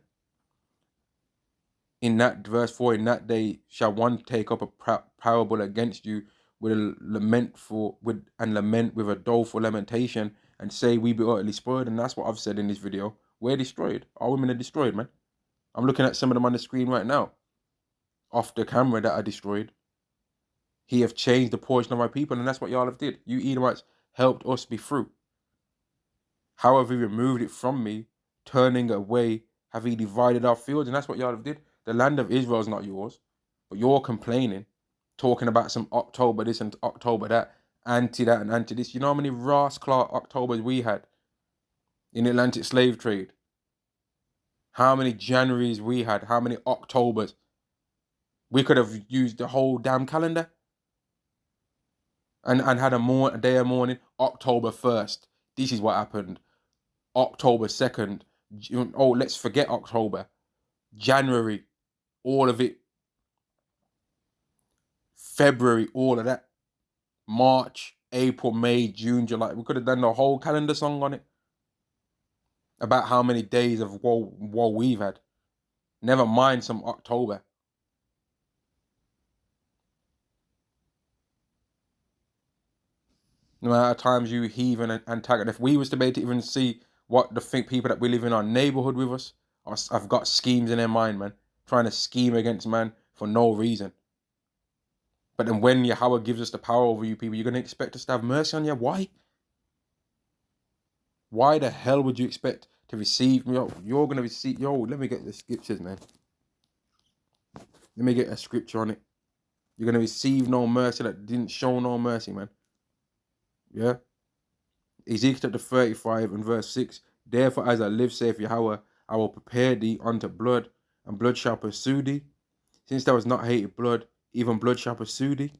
In that verse 4, in that day shall one take up a parable against you with a lament with a doleful lamentation, and say, we be utterly spoiled. And that's what I've said in this video. We're destroyed. Our women are destroyed, man. I'm looking at some of them on the screen right now, off the camera, that are destroyed. He have changed the portion of my people, and that's what y'all have did. You Edomites helped us be through. How have he removed it from me, turning away, have he divided our fields? And that's what y'all have did. The land of Israel is not yours, but you're complaining, talking about some October this and October that, anti that and anti this. You know how many Ross-Clark Octobers we had in the Atlantic slave trade? How many Januaries we had? How many Octobers? We could have used the whole damn calendar and had a day of mourning. October 1st. This is what happened. October 2nd. Oh, let's forget October. January, all of it. February, all of that. March, April, May, June, July. We could have done the whole calendar song on it. About how many days of woe we've had. Never mind some October. No matter times you heathen and antagonist. If we was to be able to even see what the people that we live in our neighborhood with us, I've got schemes in their mind, man. Trying to scheme against man for no reason. But then when Yahweh gives us the power over you people, you're going to expect us to have mercy on you. Why? Why the hell would you expect to receive? You're going to receive. Let me get the scriptures, man. Let me get a scripture on it. You're going to receive no mercy that didn't show no mercy, man. Yeah? Ezekiel chapter 35 and verse 6. Therefore, as I live, saith Yahweh, I will prepare thee unto blood, and blood shall pursue thee. Since thou hast not hated blood, even blood shall pursue thee.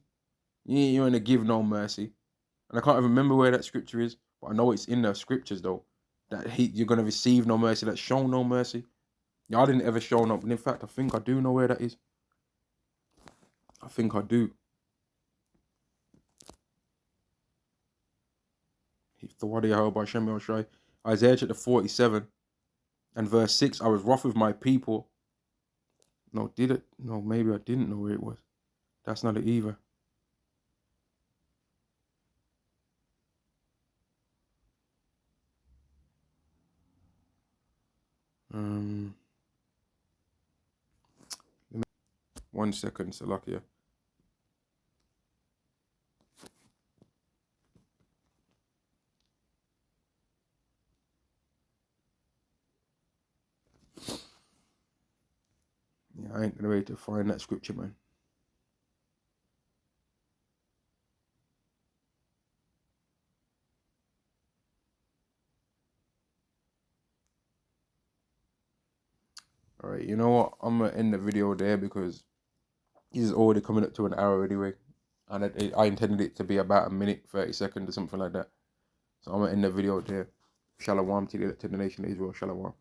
You ain't going to give no mercy. And I can't even remember where that scripture is, but I know it's in the scriptures, though, that you're going to receive no mercy, that's shown no mercy. Y'all didn't ever show no. And in fact, I think I do know where that is. I think I do. Isaiah chapter 47 and verse 6. I was wroth with my people. No, did it? No, maybe I didn't know where it was. That's not it either. One second, Salakia. Yeah, I ain't gonna be able to find that scripture, man. All right, you know what? I'm gonna end the video there because this is already coming up to an hour anyway, and I intended it to be about a minute, 30 seconds or something like that. So I'm gonna end the video there. Shalom to the nation of Israel. Shalom.